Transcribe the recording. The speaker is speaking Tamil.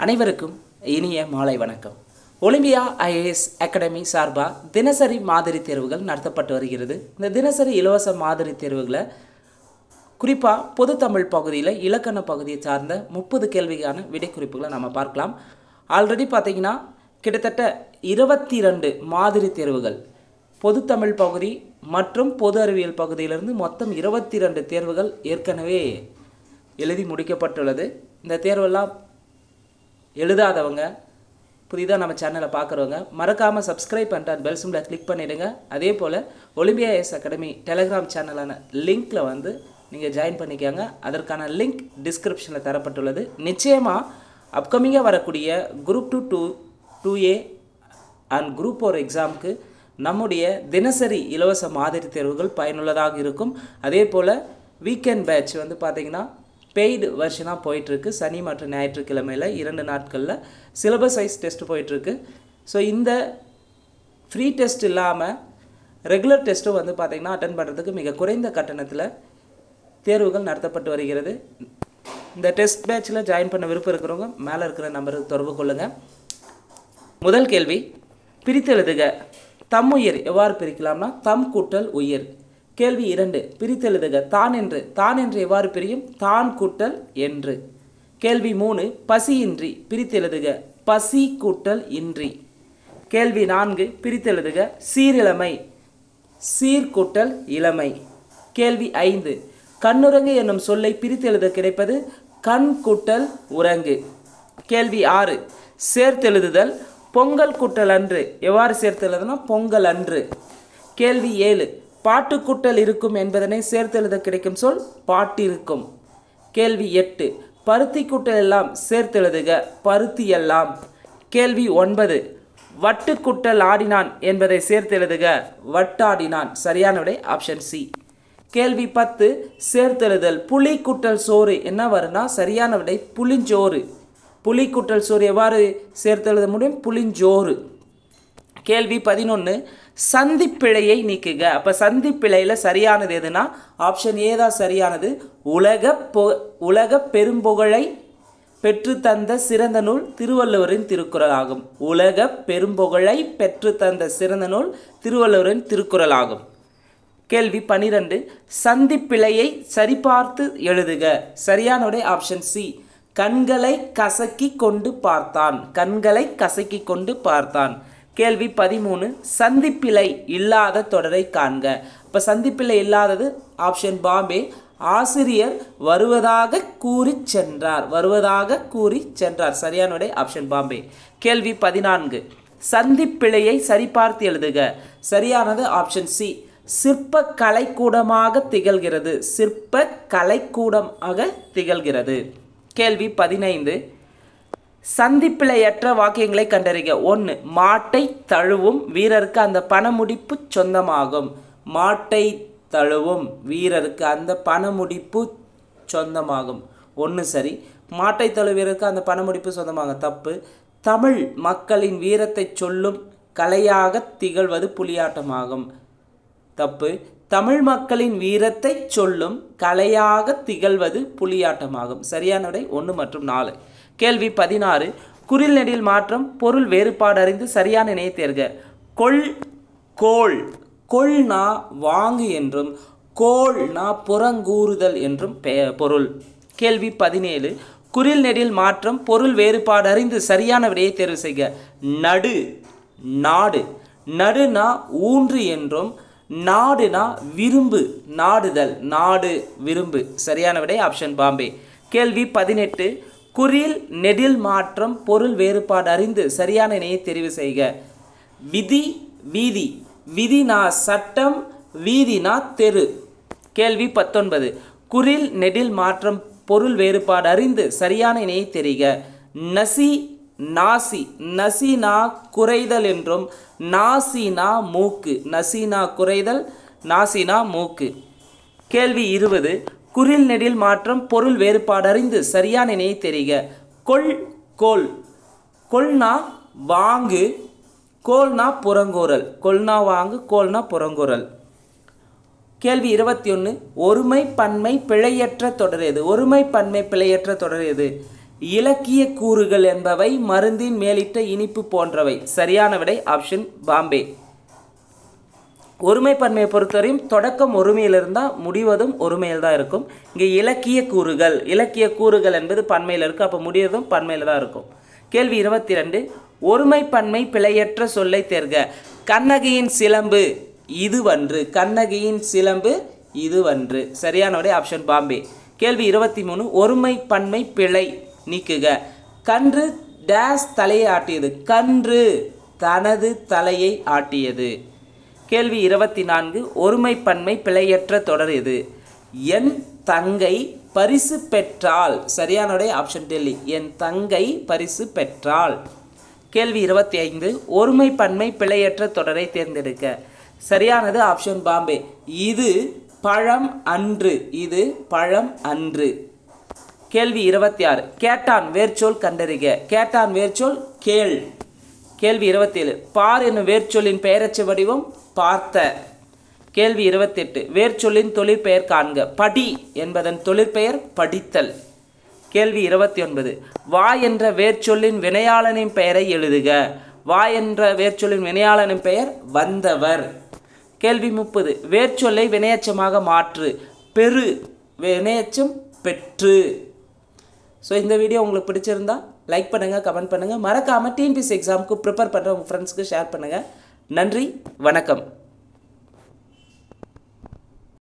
அனைவருக்கும் இனிய மாலை வணக்கம். ஒலிம்பியா ஐஏஎஸ் அகாடமி சார்பாக தினசரி மாதிரி தேர்வுகள் நடத்தப்பட்டு வருகிறது. இந்த தினசரி இலவச மாதிரி தேர்வுகளை குறிப்பாக பொது தமிழ் பகுதியில் இலக்கண பகுதியை சார்ந்த 30 கேள்விக்கான விடைக்குறிப்புகளை நம்ம பார்க்கலாம். ஆல்ரெடி பார்த்திங்கன்னா கிட்டத்தட்ட 22 மாதிரி தேர்வுகள் பொது தமிழ் பகுதி மற்றும் பொது அறிவியல் பகுதியிலிருந்து மொத்தம் 22 தேர்வுகள் ஏற்கனவே எழுதி முடிக்கப்பட்டுள்ளது. இந்த தேர்வெல்லாம் எழுதாதவங்க புதிதாக நம்ம சேனலை பார்க்குறவங்க மறக்காமல் சப்ஸ்கிரைப் பண்ணிட்டு அந்த பெல் சிம்பிளை கிளிக் பண்ணிவிடுங்க. அதே போல் ஒலிம்பியா ஐஏஎஸ் அகாடமி டெலகிராம் சேனலான லிங்க்கில் நீங்கள் ஜாயின் பண்ணிக்கோங்க. அதற்கான லிங்க் டிஸ்கிரிப்ஷனில் தரப்பட்டுள்ளது. நிச்சயமாக அப்கமிங்காக வரக்கூடிய குரூப் 2 2A அண்ட் குரூப் 4 எக்ஸாமுக்கு நம்முடைய தினசரி இலவச மாதிரி தேர்வுகள் பயனுள்ளதாக இருக்கும். அதே போல் வீக்கெண்ட் பேட்ச் பார்த்திங்கன்னா பெய்டு வெர்ஷனாக போயிட்டுருக்கு. சனி மற்றும் ஞாயிற்றுக்கிழமையில் 2 நாட்களில் சிலபஸ் வைஸ் டெஸ்ட் போயிட்டுருக்கு. ஸோ இந்த ஃப்ரீ டெஸ்ட் இல்லாமல் ரெகுலர் டெஸ்ட்டும் பார்த்திங்கன்னா அட்டன் பண்ணுறதுக்கு மிக குறைந்த கட்டணத்தில் தேர்வுகள் நடத்தப்பட்டு வருகிறது. இந்த டெஸ்ட் பேட்சில் ஜாயின் பண்ண விருப்பம் இருக்கிறவங்க மேலே இருக்கிற நம்பருக்கு தொடர்பு கொள்ளுங்கள். முதல் கேள்வி, பிரித்தெழுதுக. தம்முயிர் எவ்வாறு பிரிக்கலாம்னா தம் கூட்டல் உயிர். கேள்வி 2, பிரித்தெழுதுக. தான் என்று எவ்வாறு பிரியும்? தான் கூட்டல் என்று. கேள்வி 3, பசியின்றி. பிரித்தெழுதுக. பசி கூட்டல் இன்றி. கேள்வி 4, பிரித்தெழுதுக. சீரிழமை. சீர்கூட்டல் இளமை. கேள்வி 5, கண்ணுறங்கு என்னும் சொல்லை பிரித்தெழுத கிடைப்பது கண் கூட்டல் உறங்கு. கேள்வி 6, சேர்த்தெழுதுதல். பொங்கல் கூட்டல் அன்று எவ்வாறு சேர்த்தெழுதுனா பொங்கல் அன்று. கேள்வி 7, பாட்டு கூட்டல் இருக்கும் என்பதனை சேர்த்தெழுத கிடைக்கும் சொல் பாட்டிருக்கும். கேள்வி 8, பருத்தி கூட்டல் எல்லாம் சேர்த்தெழுதுக பருத்தி எல்லாம். கேள்வி 9, வட்டு கூட்டல் ஆடினான் என்பதை சேர்த்தெழுதுக வட்டாடினான். சரியான விடை ஆப்ஷன் சி. கேள்வி 10, சேர்த்தெழுதல். புலி கூட்டல் சோறு என்ன வரும்னா சரியான விடை புளிஞ்சோறு. புலி கூட்டல் சோறு எவ்வாறு சேர்த்தெழுத முடியும்? புளிஞ்சோறு. கேள்வி 11, சந்திப்பிழையை நீக்குக. அப்போ சந்திப்பிழையில் சரியானது எதுனா ஆப்ஷன் ஏ தான் சரியானது. உலக பெரும்புகழை பெற்று தந்த சிறந்த நூல் திருவள்ளுவரின் திருக்குறள் ஆகும். உலக பெரும்புகழை பெற்று தந்த சிறந்த நூல் திருவள்ளுவரின் திருக்குறள் ஆகும். கேள்வி 12, சந்திப்பிழையை சரிபார்த்து எழுதுக. சரியான விடை ஆப்ஷன் சி. கண்களை கசக்கி கொண்டு பார்த்தான். கண்களை கசக்கி கொண்டு பார்த்தான். கேள்வி 13, சந்திப்பிழை இல்லாத தொடரை காண்க. இப்போ சந்திப்பிழை இல்லாதது ஆப்ஷன் பாம்பே. ஆசிரியர் வருவதாக கூறி சென்றார். வருவதாக கூறி சென்றார். சரியான விடை ஆப்ஷன் பாம்பே. கேள்வி 14, சந்திப்பிழையை சரிபார்த்து எழுதுக. சரியானது ஆப்ஷன் சி. சிற்ப கலைக்கூடமாக திகழ்கிறது. சிற்ப கலைக்கூடமாக திகழ்கிறது. கேள்வி 15, சந்திப்பிழையற்ற வாக்கியங்களை கண்டறிக. 1, மாட்டை தழுவும் வீரருக்கு அந்த பணமுடிப்பு சொந்தமாகும். மாட்டை தழுவும் வீரருக்கு அந்த பணமுடிப்பு சொந்தமாகும். 1 சரி. மாட்டை தழுவும் வீரருக்கு அந்த பணமுடிப்பு சொந்தமாகும் தப்பு. தமிழ் மக்களின் வீரத்தை சொல்லும் கலையாக திகழ்வது புலியாட்டமாகும். தப்பு. தமிழ் மக்களின் வீரத்தை சொல்லும் கலையாக திகழ்வது புலியாட்டமாகும். சரியான விடை 1 மற்றும் 4. கேள்வி 16, குறில் நெடில் மாற்றம் பொருள் வேறுபாடு அறிந்து சரியான இணையை தேர்க. கோள். கொள்னா வாங்கு என்றும் கோள்னா புறங்கூறுதல் என்றும் பொருள். கேள்வி 17, குறில் நெடில் மாற்றம் பொருள் வேறுபாடு அறிந்து சரியான விடையை தேர்வு செய்க. நடு நாடு. நடுனா ஊன்று என்றும் நாடுனா விரும்பு நாடுதல். நாடு விரும்பு. சரியான விடை ஆப்ஷன் பாம்பே. கேள்வி 18, குறில் நெடில் மாற்றம் பொருள் வேறுபாடு அறிந்து சரியான இணையை தெரிவு செய்க. விதி வீதி. விதினா சட்டம், வீதினா தெரு. கேள்வி 19, குறில் நெடில் மாற்றம் பொருள் வேறுபாடு அறிந்து சரியான இணையை தெரிக. நசி நாசி. நசினா குறைதல் என்றும் நாசினா மூக்கு. நசினா குறைதல், நாசினா மூக்கு. கேள்வி 20, குறில் நெடில் மாற்றம் பொருள் வேறுபாடு அறிந்து சரியான இணையை தெரிக. கோள். கொள்னா வாங்கு, கோள்னா புறங்கூறல். கொள்னா வாங்கு, கோள்னா புறங்கூறல். கேள்வி 21, ஒருமை பன்மை பிழையற்ற தொடர் எது? ஒருமை பன்மை பிழையற்ற தொடர் எது? இலக்கிய கூறுகள் என்பவை மருந்தின் மேலிட்ட இனிப்பு போன்றவை. சரியான விடை ஆப்ஷன் பாம்பே. ஒருமைப்பன்மையை பொறுத்தவரையும் தொடக்கம் ஒருமையில் இருந்தால் முடிவதும் ஒருமையில் தான் இருக்கும். இங்கே இலக்கிய கூறுகள் என்பது பன்மையில் இருக்குது, அப்போ முடிவதும் பன்மையில் தான் இருக்கும். கேள்வி 22. ஒருமைப்பன்மை பிழையற்ற சொல்லை தேர்க. கண்ணகியின் சிலம்பு இதுவன்று. சரியான விடை ஆப்ஷன் பாம்பே. கேள்வி 23. ஒருமைப்பன்மை பிழை நீக்குக. கன்று டேஸ் தலையை ஆட்டியது. கன்று தனது தலையை ஆட்டியது. கேள்வி 24. ஒருமைப்பன்மை பிழையற்ற தொடர் எது? என் தங்கை பரிசு பெற்றாள். சரியான விடை ஆப்ஷன் டெல்லி. என் தங்கை பரிசு பெற்றாள். கேள்வி 25. ஒருமைப்பன்மை பிழையற்ற தொடரை தேர்ந்தெடுக்க. சரியானது ஆப்ஷன் பாம்பே. இது பழம் அன்று. கேள்வி 26. கேட்டான் வேர்ச்சொல் கண்டறிக. கேட்டான் வேர்ச்சொல் கேள். கேள்வி 27. பார் என்னும் வேர்ச்சொல்லின் பெயரச்ச வடிவம் பார்த்த. கேள்வி 28. வேர்ச்சொல்லின் தொழிற்பெயர் காண்க. படி என்பதன் தொழிற்பெயர் படித்தல். கேள்வி 29. வா என்ற வேர்ச்சொல்லின் வினையாளனின் பெயரை எழுதுக. வா என்ற வேர்ச்சொல்லின் வினையாளனின் பெயர் வந்தவர். கேள்வி 30. வேர்ச்சொல்லை வினையச்சமாக மாற்று. பெரு வினையச்சம் பெற்று. ஸோ இந்த வீடியோ உங்களுக்கு பிடிச்சிருந்தா லைக் பண்ணுங்கள், கமெண்ட் பண்ணுங்கள். மறக்காமல் டிஎன்பிஎஸ்சி எக்ஸாமுக்கு ப்ரிப்பேர் பண்ணுற உங்கள் ஃப்ரெண்ட்ஸ்க்கு ஷேர் பண்ணுங்கள். நன்றி, வணக்கம்.